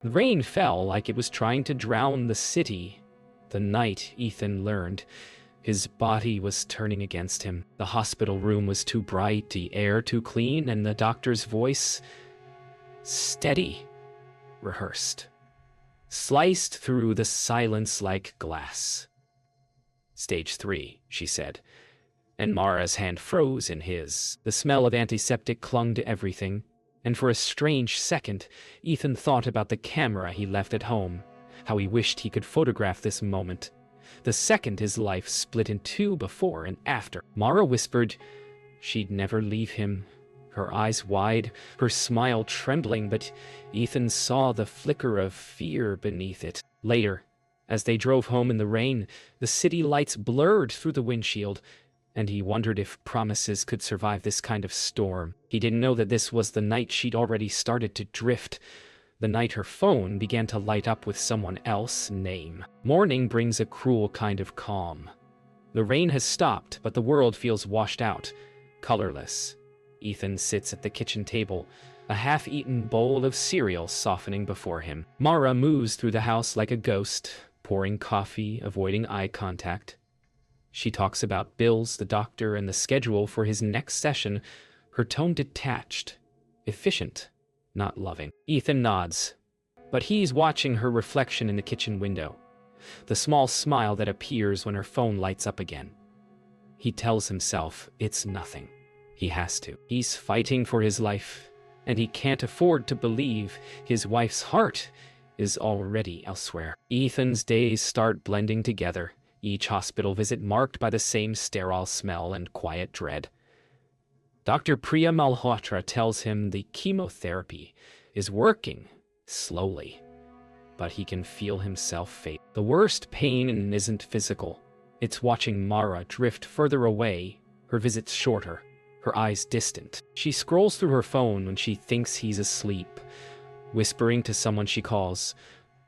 The rain fell like it was trying to drown the city. The night, Ethan learned, his body was turning against him. The hospital room was too bright, the air too clean, and the doctor's voice steady, rehearsed, sliced through the silence like glass. "Stage 3, she said, and Mara's hand froze in his. The smell of antiseptic clung to everything, and for a strange second, Ethan thought about the camera he left at home, how he wished he could photograph this moment. The second his life split in two, before and after. Mara whispered she'd never leave him, her eyes wide, her smile trembling, but Ethan saw the flicker of fear beneath it. Later, as they drove home in the rain, the city lights blurred through the windshield, and he wondered if promises could survive this kind of storm. He didn't know that this was the night she'd already started to drift, the night her phone began to light up with someone else's name. Morning brings a cruel kind of calm. The rain has stopped, but the world feels washed out, colorless. Ethan sits at the kitchen table, a half-eaten bowl of cereal softening before him. Mara moves through the house like a ghost, pouring coffee, avoiding eye contact. She talks about bills, the doctor, and the schedule for his next session, her tone detached, efficient, not loving. Ethan nods, but he's watching her reflection in the kitchen window, the small smile that appears when her phone lights up again. He tells himself it's nothing. He has to. He's fighting for his life, and he can't afford to believe his wife's heart is already elsewhere. Ethan's days start blending together, each hospital visit marked by the same sterile smell and quiet dread. Dr. Priya Malhotra tells him the chemotherapy is working, slowly, but he can feel himself fade. The worst pain isn't physical. It's watching Mara drift further away, her visits shorter, her eyes distant. She scrolls through her phone when she thinks he's asleep, whispering to someone she calls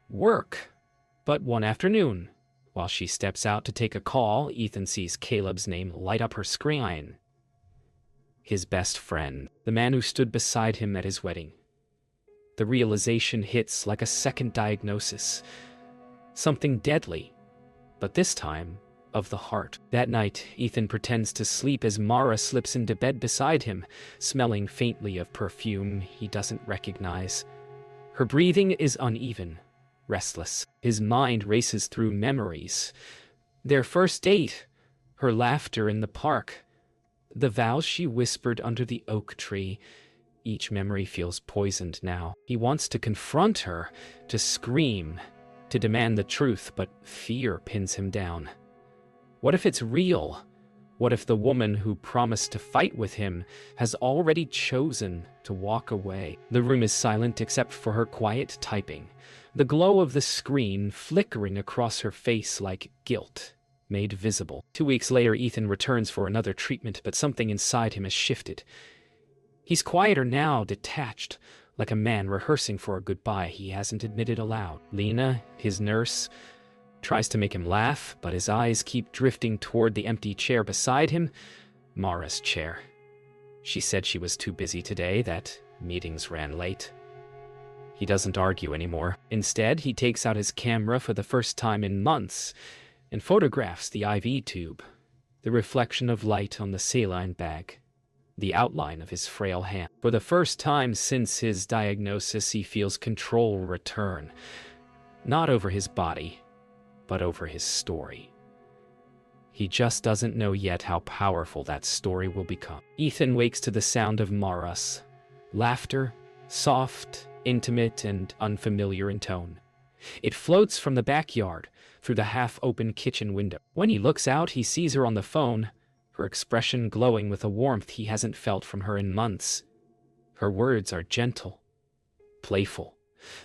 work. But one afternoon, while she steps out to take a call, Ethan sees Caleb's name light up her screen. His best friend, the man who stood beside him at his wedding. The realization hits like a second diagnosis. Something deadly, but this time of the heart. That night, Ethan pretends to sleep as Mara slips into bed beside him, smelling faintly of perfume he doesn't recognize. Her breathing is uneven, restless. His mind races through memories. Their first date, her laughter in the park, the vows she whispered under the oak tree. Each memory feels poisoned now. He wants to confront her, to scream, to demand the truth, but fear pins him down. What if it's real? What if the woman who promised to fight with him has already chosen to walk away? The room is silent except for her quiet typing, the glow of the screen flickering across her face like guilt made visible. 2 weeks later, Ethan returns for another treatment, but something inside him has shifted. He's quieter now, detached, like a man rehearsing for a goodbye he hasn't admitted aloud. Lena, his nurse, tries to make him laugh, but his eyes keep drifting toward the empty chair beside him, Mara's chair. She said she was too busy today, that meetings ran late. He doesn't argue anymore. Instead, he takes out his camera for the first time in months and photographs the IV tube, the reflection of light on the saline bag, the outline of his frail hand. For the first time since his diagnosis, he feels control return, not over his body, but over his story. He just doesn't know yet how powerful that story will become. Ethan wakes to the sound of Mara's laughter, soft, intimate, and unfamiliar in tone. It floats from the backyard, through the half-open kitchen window. When he looks out, he sees her on the phone, her expression glowing with a warmth he hasn't felt from her in months. Her words are gentle, playful,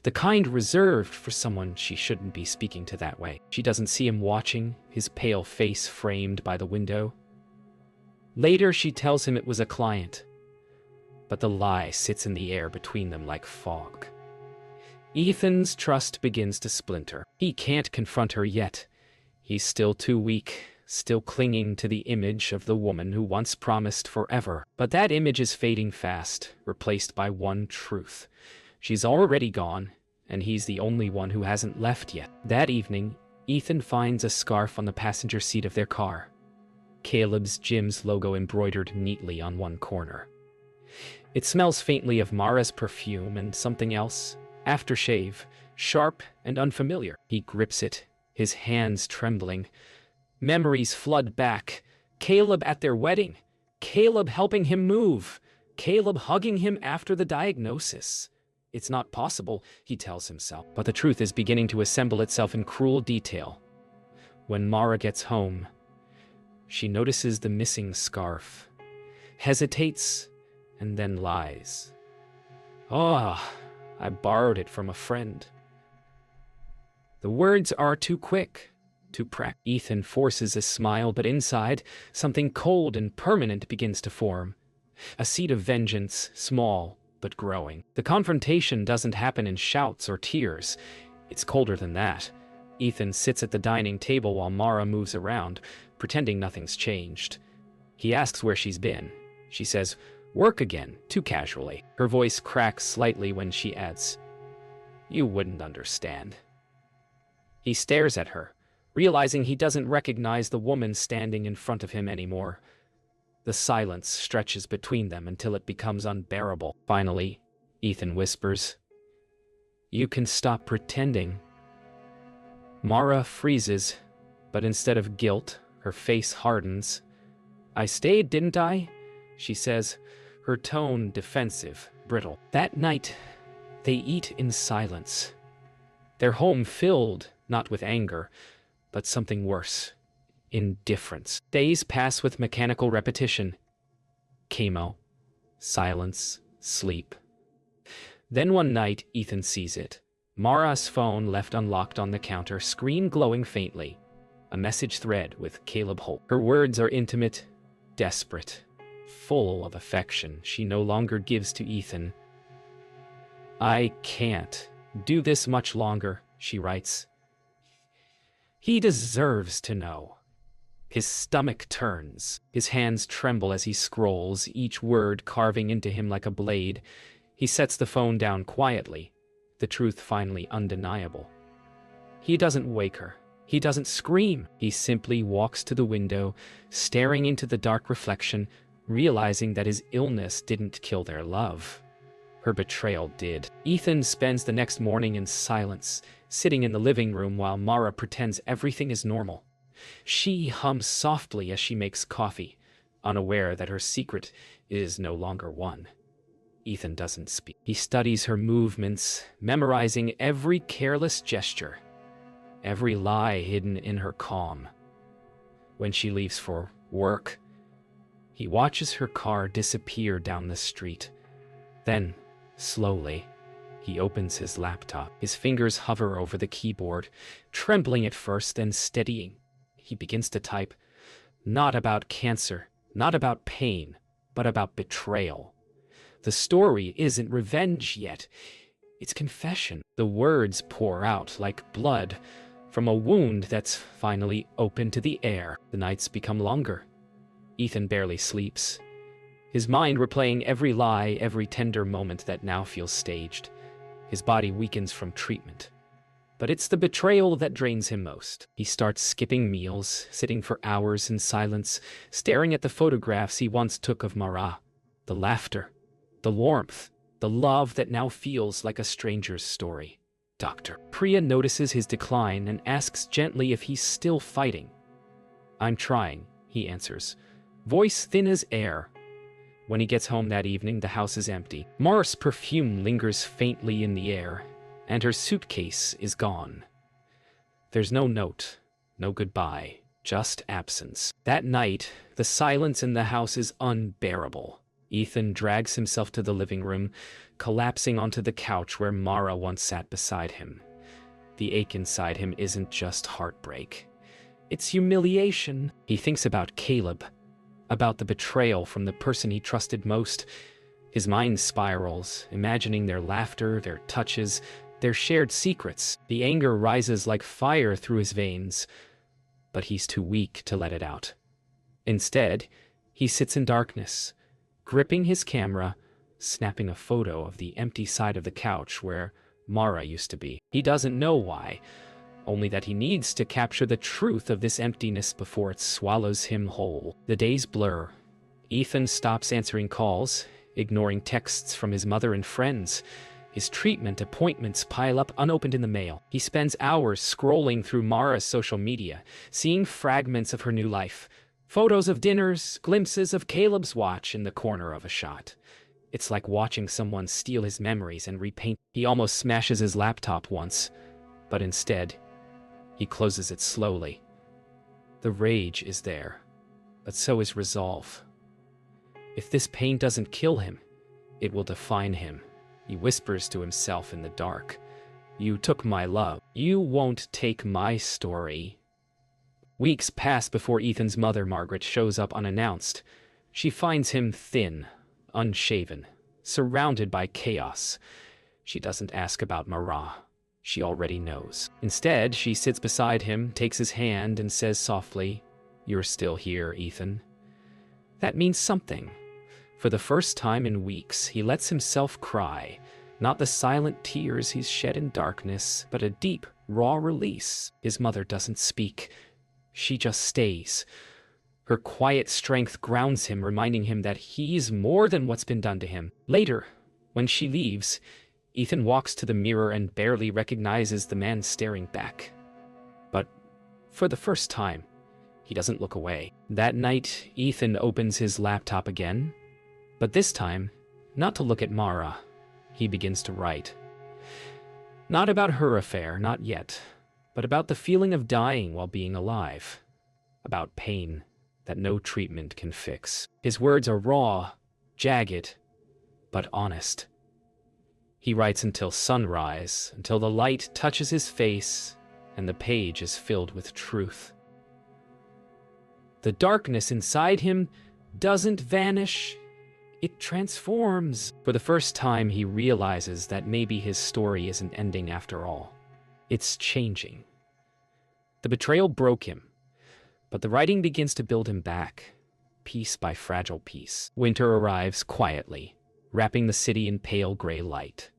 the kind reserved for someone she shouldn't be speaking to that way. She doesn't see him watching, his pale face framed by the window. Later, she tells him it was a client, but the lie sits in the air between them like fog. Ethan's trust begins to splinter. He can't confront her yet. He's still too weak, still clinging to the image of the woman who once promised forever. But that image is fading fast, replaced by one truth. She's already gone, and he's the only one who hasn't left yet. That evening, Ethan finds a scarf on the passenger seat of their car. Caleb's gym's logo embroidered neatly on one corner. It smells faintly of Mara's perfume and something else, aftershave, sharp and unfamiliar. He grips it, his hands trembling. Memories flood back. Caleb at their wedding. Caleb helping him move. Caleb hugging him after the diagnosis. It's not possible, he tells himself. But the truth is beginning to assemble itself in cruel detail. When Mara gets home, she notices the missing scarf, hesitates, and then lies. "Oh, I borrowed it from a friend." The words are too quick, too practical. Ethan forces a smile, but inside, something cold and permanent begins to form. A seed of vengeance, small but growing. The confrontation doesn't happen in shouts or tears. It's colder than that. Ethan sits at the dining table while Mara moves around, pretending nothing's changed. He asks where she's been. She says, "Work again," too casually. Her voice cracks slightly when she adds, "You wouldn't understand." He stares at her, realizing he doesn't recognize the woman standing in front of him anymore. The silence stretches between them until it becomes unbearable. Finally, Ethan whispers, "You can stop pretending." Mara freezes, but instead of guilt, her face hardens. "I stayed, didn't I?" she says, her tone defensive, brittle. That night, they eat in silence. Their home filled, not with anger, but something worse. Indifference. Days pass with mechanical repetition. Chemo, silence, sleep. Then one night, Ethan sees it. Mara's phone left unlocked on the counter, screen glowing faintly. A message thread with Caleb Holt. Her words are intimate, desperate, full of affection she no longer gives to Ethan. "I can't do this much longer," she writes. He deserves to know. His stomach turns. His hands tremble as he scrolls, each word carving into him like a blade. He sets the phone down quietly, the truth finally undeniable. He doesn't wake her. He doesn't scream. He simply walks to the window, staring into the dark reflection, realizing that his illness didn't kill their love. Her betrayal did. Ethan spends the next morning in silence, sitting in the living room while Mara pretends everything is normal. She hums softly as she makes coffee, unaware that her secret is no longer one. Ethan doesn't speak. He studies her movements, memorizing every careless gesture, every lie hidden in her calm. When she leaves for work, he watches her car disappear down the street. Then, slowly, he opens his laptop. His fingers hover over the keyboard, trembling at first, then steadying. He begins to type, not about cancer, not about pain, but about betrayal. The story isn't revenge yet. It's confession. The words pour out like blood from a wound that's finally open to the air. The nights become longer. Ethan barely sleeps, his mind replaying every lie, every tender moment that now feels staged. His body weakens from treatment. But it's the betrayal that drains him most. He starts skipping meals, sitting for hours in silence, staring at the photographs he once took of Mara. The laughter, the warmth, the love that now feels like a stranger's story. Dr. Priya notices his decline and asks gently if he's still fighting. "I'm trying," he answers, voice thin as air. When he gets home that evening, the house is empty. Mara's perfume lingers faintly in the air, and her suitcase is gone. There's no note, no goodbye, just absence. That night, the silence in the house is unbearable. Ethan drags himself to the living room, collapsing onto the couch where Mara once sat beside him. The ache inside him isn't just heartbreak. It's humiliation. He thinks about Caleb, about the betrayal from the person he trusted most. His mind spirals, imagining their laughter, their touches, their shared secrets. The anger rises like fire through his veins, but he's too weak to let it out. Instead, he sits in darkness, gripping his camera, snapping a photo of the empty side of the couch where Mara used to be. He doesn't know why, only that he needs to capture the truth of this emptiness before it swallows him whole. The days blur. Ethan stops answering calls, ignoring texts from his mother and friends. His treatment appointments pile up unopened in the mail. He spends hours scrolling through Mara's social media, seeing fragments of her new life. Photos of dinners, glimpses of Caleb's watch in the corner of a shot. It's like watching someone steal his memories and repaint. He almost smashes his laptop once, but instead, he closes it slowly. The rage is there, but so is resolve. If this pain doesn't kill him, it will define him. He whispers to himself in the dark. You took my love. You won't take my story. Weeks pass before Ethan's mother, Margaret, shows up unannounced. She finds him thin, unshaven, surrounded by chaos. She doesn't ask about Mara. She already knows. Instead, she sits beside him, takes his hand, and says softly, "You're still here, Ethan." That means something. For the first time in weeks, he lets himself cry. Not the silent tears he's shed in darkness, but a deep, raw release. His mother doesn't speak. She just stays. Her quiet strength grounds him, reminding him that he's more than what's been done to him. Later, when she leaves, Ethan walks to the mirror and barely recognizes the man staring back. But for the first time, he doesn't look away. That night, Ethan opens his laptop again, but this time, not to look at Mara. He begins to write. Not about her affair, not yet, but about the feeling of dying while being alive. About pain that no treatment can fix. His words are raw, jagged, but honest. He writes until sunrise, until the light touches his face and the page is filled with truth. The darkness inside him doesn't vanish, it transforms. For the first time, he realizes that maybe his story isn't ending after all. It's changing. The betrayal broke him, but the writing begins to build him back, piece by fragile piece. Winter arrives quietly, wrapping the city in pale gray light.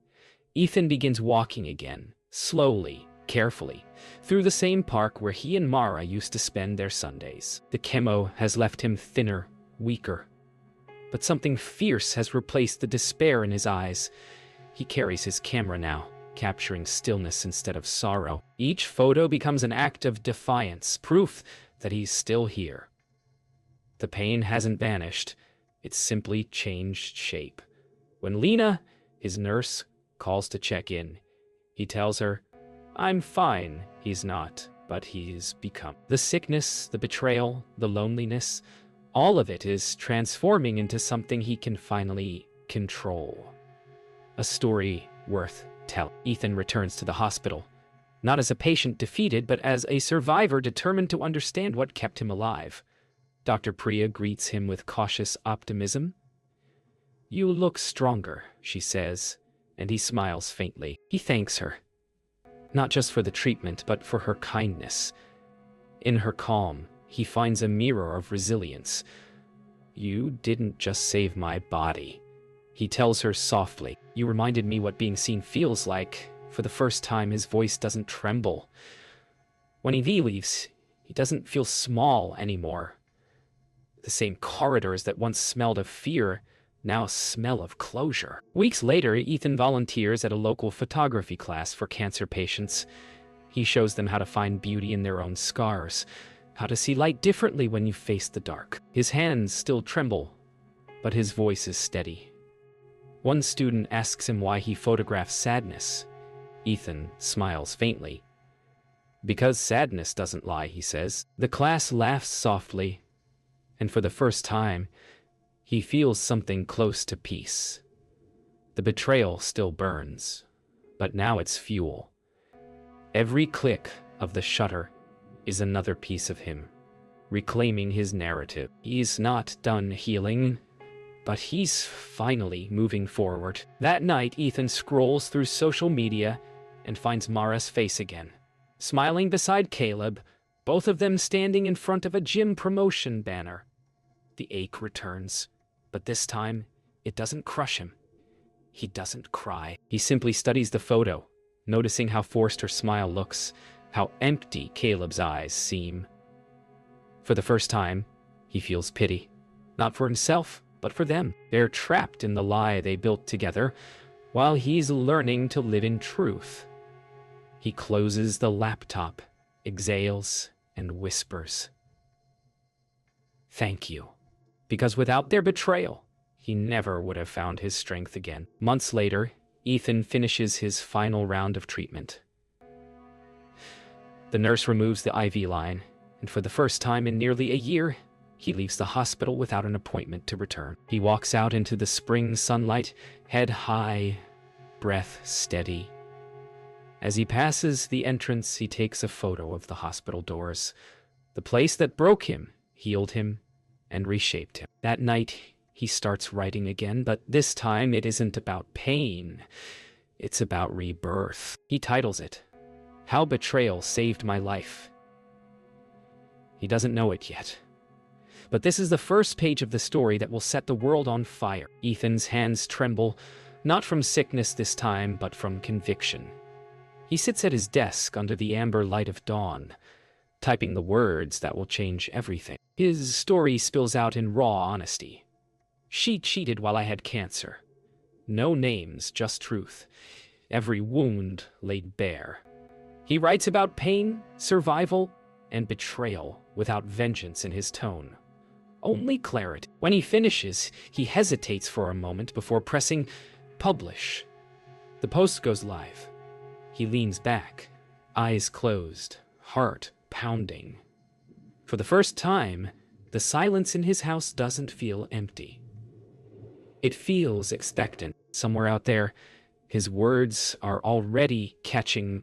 Ethan begins walking again, slowly, carefully, through the same park where he and Mara used to spend their Sundays. The chemo has left him thinner, weaker, but something fierce has replaced the despair in his eyes. He carries his camera now, capturing stillness instead of sorrow. Each photo becomes an act of defiance, proof that he's still here. The pain hasn't vanished, it's simply changed shape. When Lena, his nurse, calls to check in, he tells her, "I'm fine." He's not, but he's become. The sickness, the betrayal, the loneliness, all of it is transforming into something he can finally control. A story worth telling. Ethan returns to the hospital, not as a patient defeated, but as a survivor determined to understand what kept him alive. Dr. Priya greets him with cautious optimism. "You look stronger," she says, and he smiles faintly. He thanks her, not just for the treatment, but for her kindness. In her calm, he finds a mirror of resilience. "You didn't just save my body," he tells her softly. "You reminded me what being seen feels like." For the first time, his voice doesn't tremble. When he leaves, he doesn't feel small anymore. The same corridors that once smelled of fear now smell of closure. Weeks later, Ethan volunteers at a local photography class for cancer patients. He shows them how to find beauty in their own scars, how to see light differently when you face the dark. His hands still tremble, but his voice is steady. One student asks him why he photographs sadness. Ethan smiles faintly. "Because sadness doesn't lie," he says. The class laughs softly, and for the first time, he feels something close to peace. The betrayal still burns, but now it's fuel. Every click of the shutter is another piece of him, reclaiming his narrative. He's not done healing, but he's finally moving forward. That night, Ethan scrolls through social media and finds Mara's face again, smiling beside Caleb, both of them standing in front of a gym promotion banner. The ache returns, but this time, it doesn't crush him. He doesn't cry. He simply studies the photo, noticing how forced her smile looks, how empty Caleb's eyes seem. For the first time, he feels pity, not for himself, but for them. They're trapped in the lie they built together, while he's learning to live in truth. He closes the laptop, exhales, and whispers, "Thank you." Because without their betrayal, he never would have found his strength again. Months later, Ethan finishes his final round of treatment. The nurse removes the IV line, and for the first time in nearly a year, he leaves the hospital without an appointment to return. He walks out into the spring sunlight, head high, breath steady. As he passes the entrance, he takes a photo of the hospital doors. The place that broke him, healed him, and reshaped him. That night, he starts writing again, but this time it isn't about pain. It's about rebirth. He titles it, "How Betrayal Saved My Life." He doesn't know it yet. But this is the first page of the story that will set the world on fire. Ethan's hands tremble, not from sickness this time, but from conviction. He sits at his desk under the amber light of dawn, typing the words that will change everything. His story spills out in raw honesty. "She cheated while I had cancer. No names, just truth. Every wound laid bare." He writes about pain, survival, and betrayal without vengeance in his tone. Only clarity. When he finishes, he hesitates for a moment before pressing publish. The post goes live. He leans back, eyes closed, heart pounding. For the first time, the silence in his house doesn't feel empty. It feels expectant. Somewhere out there, his words are already catching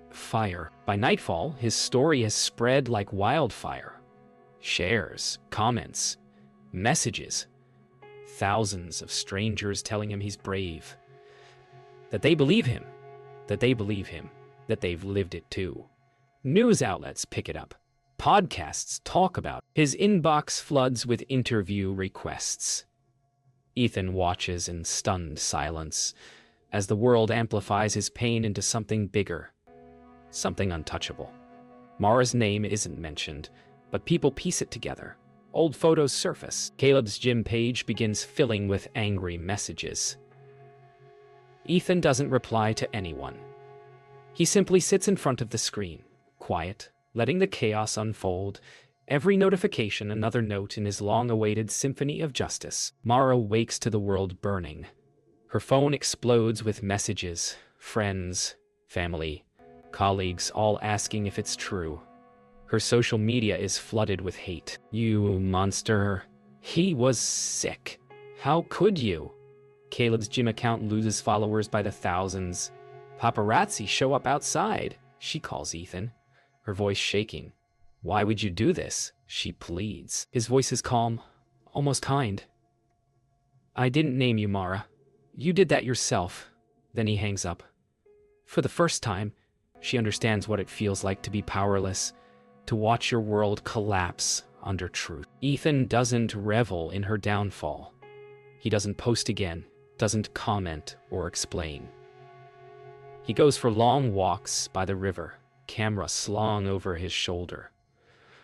fire. By nightfall, his story has spread like wildfire. Shares, comments, messages. Thousands of strangers telling him he's brave. That they believe him. That they believe him. That they've lived it too. News outlets pick it up. Podcasts talk about it. His inbox floods with interview requests. Ethan watches in stunned silence as the world amplifies his pain into something bigger, something untouchable. Mara's name isn't mentioned, but people piece it together. Old photos surface. Caleb's gym page begins filling with angry messages. Ethan doesn't reply to anyone. He simply sits in front of the screen, quiet, letting the chaos unfold. Every notification another note in his long-awaited symphony of justice. Mara wakes to the world burning. Her phone explodes with messages, friends, family, colleagues all asking if it's true. Her social media is flooded with hate. "You monster. He was sick. How could you?" Caleb's gym account loses followers by the thousands. "Paparazzi show up outside," she calls Ethan, her voice shaking. "Why would you do this?" she pleads. His voice is calm, almost kind. "I didn't name you, Mara. You did that yourself." Then he hangs up. For the first time, she understands what it feels like to be powerless, to watch your world collapse under truth. Ethan doesn't revel in her downfall. He doesn't post again, doesn't comment or explain. He goes for long walks by the river, camera slung over his shoulder,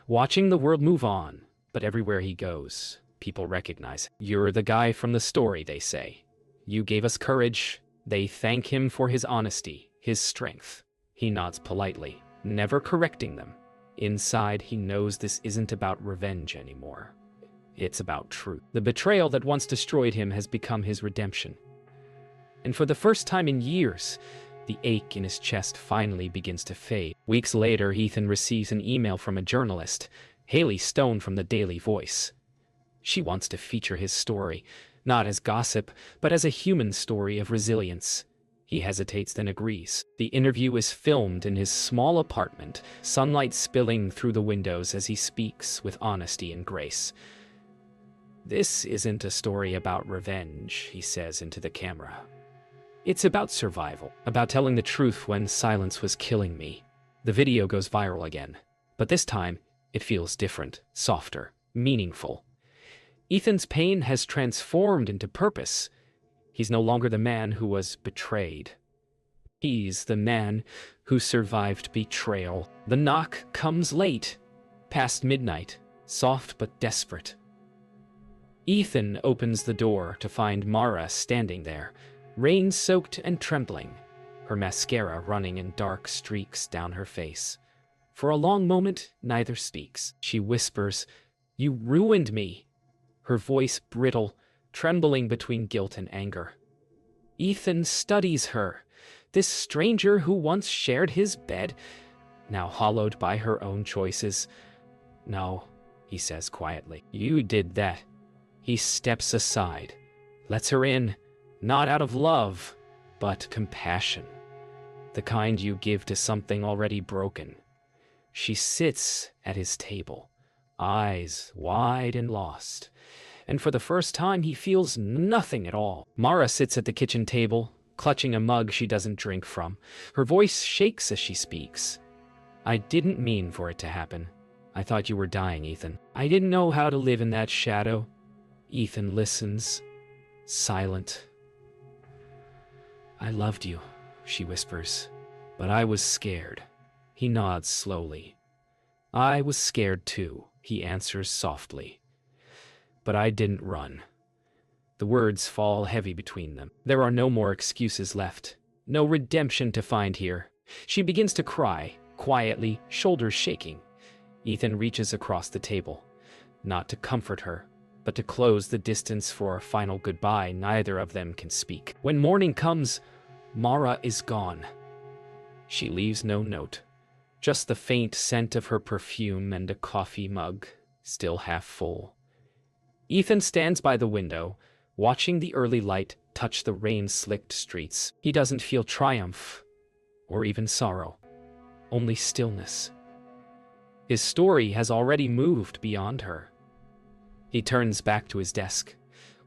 watching the world move on. But everywhere he goes, people recognize, "You're the guy from the story," they say. "You gave us courage." They thank him for his honesty, his strength. He nods politely, never correcting them. Inside, he knows this isn't about revenge anymore. It's about truth. The betrayal that once destroyed him has become his redemption. And for the first time in years, the ache in his chest finally begins to fade. Weeks later, Ethan receives an email from a journalist, Haley Stone from the Daily Voice. She wants to feature his story, not as gossip, but as a human story of resilience. He hesitates, then agrees. The interview is filmed in his small apartment, sunlight spilling through the windows as he speaks with honesty and grace. "This isn't a story about revenge," he says into the camera. "It's about survival, about telling the truth when silence was killing me." The video goes viral again, but this time it feels different, softer, meaningful. Ethan's pain has transformed into purpose. He's no longer the man who was betrayed. He's the man who survived betrayal. The knock comes late, past midnight, soft but desperate. Ethan opens the door to find Mara standing there, rain-soaked and trembling, her mascara running in dark streaks down her face. For a long moment, neither speaks. She whispers, "You ruined me," her voice brittle, trembling between guilt and anger. Ethan studies her, this stranger who once shared his bed, now hollowed by her own choices. "No," he says quietly, "you did that." He steps aside, lets her in, not out of love, but compassion, the kind you give to something already broken. She sits at his table, eyes wide and lost, and for the first time he feels nothing at all. Mara sits at the kitchen table, clutching a mug she doesn't drink from. Her voice shakes as she speaks. "I didn't mean for it to happen. I thought you were dying, Ethan. I didn't know how to live in that shadow." Ethan listens, silent. "I loved you," she whispers, "but I was scared." He nods slowly. "I was scared too," he answers softly. "But I didn't run." The words fall heavy between them. There are no more excuses left, no redemption to find here. She begins to cry, quietly, shoulders shaking. Ethan reaches across the table, not to comfort her, but to close the distance for a final goodbye. Neither of them can speak. When morning comes, Mara is gone. She leaves no note, just the faint scent of her perfume and a coffee mug, still half full. Ethan stands by the window, watching the early light touch the rain-slicked streets. He doesn't feel triumph, or even sorrow, only stillness. His story has already moved beyond her. He turns back to his desk,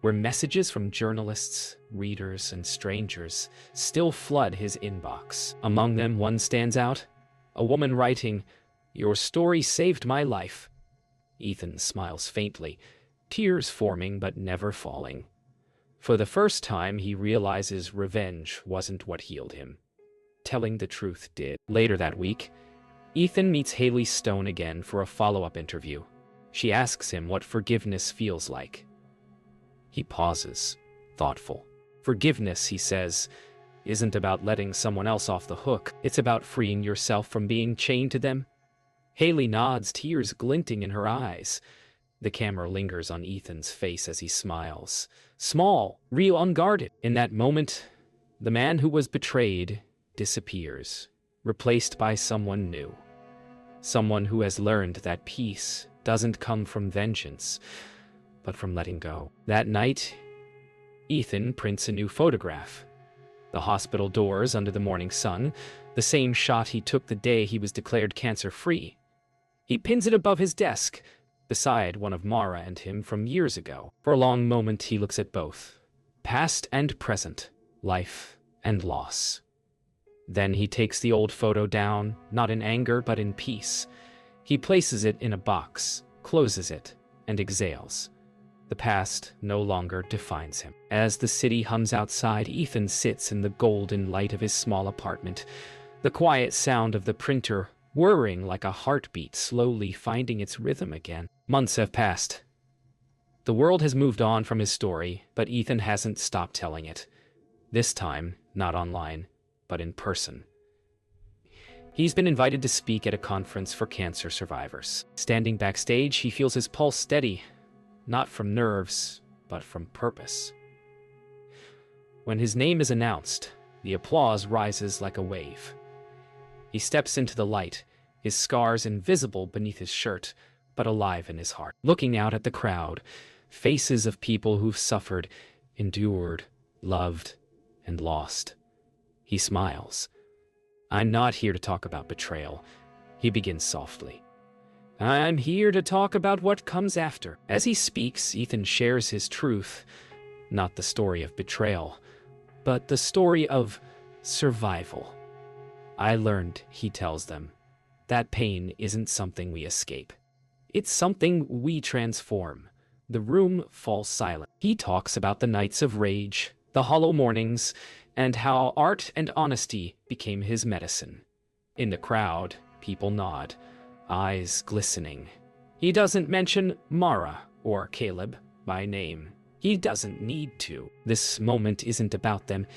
where messages from journalists, readers, and strangers still flood his inbox. Among them, one stands out, a woman writing, "Your story saved my life." Ethan smiles faintly, tears forming but never falling. For the first time, he realizes revenge wasn't what healed him. Telling the truth did. Later that week, Ethan meets Haley Stone again for a follow-up interview. She asks him what forgiveness feels like. He pauses, thoughtful. "Forgiveness," he says, "isn't about letting someone else off the hook. It's about freeing yourself from being chained to them." Haley nods, tears glinting in her eyes. The camera lingers on Ethan's face as he smiles. Small, real, unguarded. In that moment, the man who was betrayed disappears, replaced by someone new. Someone who has learned that peace doesn't come from vengeance, but from letting go. That night, Ethan prints a new photograph. The hospital doors under the morning sun, the same shot he took the day he was declared cancer-free. He pins it above his desk, beside one of Mara and him from years ago. For a long moment, he looks at both, past and present, life and loss. Then he takes the old photo down, not in anger, but in peace. He places it in a box, closes it, and exhales. The past no longer defines him. As the city hums outside, Ethan sits in the golden light of his small apartment, the quiet sound of the printer whirring like a heartbeat, slowly finding its rhythm again. Months have passed. The world has moved on from his story, but Ethan hasn't stopped telling it. This time, not online, but in person. He's been invited to speak at a conference for cancer survivors. Standing backstage, he feels his pulse steady, not from nerves, but from purpose. When his name is announced, the applause rises like a wave. He steps into the light, his scars invisible beneath his shirt, but alive in his heart. Looking out at the crowd, faces of people who've suffered, endured, loved, and lost. He smiles. "I'm not here to talk about betrayal," he begins softly. "I'm here to talk about what comes after." As he speaks, Ethan shares his truth, not the story of betrayal, but the story of survival. "I learned," he tells them, "that pain isn't something we escape. It's something we transform." The room falls silent. He talks about the nights of rage, the hollow mornings, and how art and honesty became his medicine. In the crowd, people nod, eyes glistening. He doesn't mention Mara or Caleb by name. He doesn't need to. This moment isn't about them.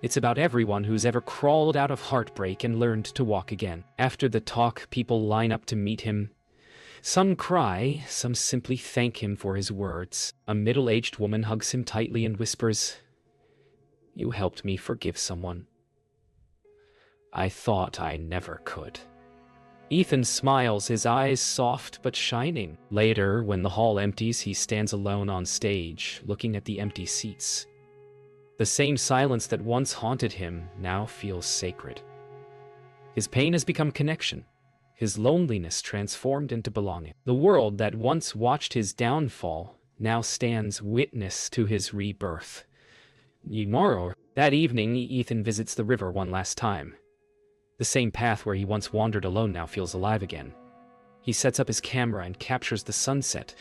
It's about everyone who's ever crawled out of heartbreak and learned to walk again. After the talk, people line up to meet him. Some cry, some simply thank him for his words. A middle-aged woman hugs him tightly and whispers, "You helped me forgive someone. I thought I never could." Ethan smiles, his eyes soft but shining. Later, when the hall empties, he stands alone on stage, looking at the empty seats. The same silence that once haunted him now feels sacred. His pain has become connection, his loneliness transformed into belonging. The world that once watched his downfall now stands witness to his rebirth. That evening, Ethan visits the river one last time. The same path where he once wandered alone now feels alive again. He sets up his camera and captures the sunset,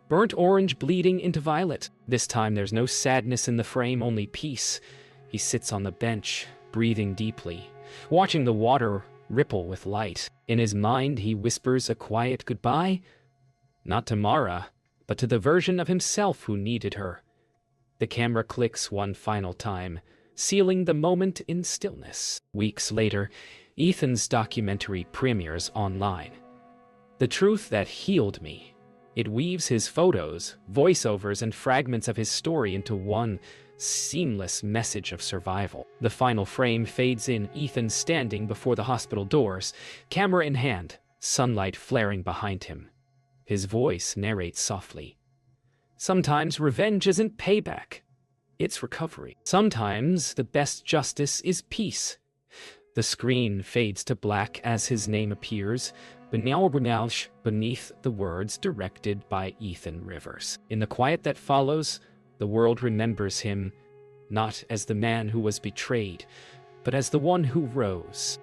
burnt orange bleeding into violet. This time there's no sadness in the frame, only peace. He sits on the bench, breathing deeply, watching the water ripple with light. In his mind, he whispers a quiet goodbye, not to Mara, but to the version of himself who needed her. The camera clicks one final time, sealing the moment in stillness. Weeks later, Ethan's documentary premieres online. The Truth That Healed Me. It weaves his photos, voiceovers, and fragments of his story into one seamless message of survival. The final frame fades in, Ethan standing before the hospital doors, camera in hand, sunlight flaring behind him. His voice narrates softly. Sometimes revenge isn't payback, it's recovery. Sometimes the best justice is peace. The screen fades to black as his name appears, beneath the words directed by Ethan Rivers. In the quiet that follows, the world remembers him not as the man who was betrayed, but as the one who rose.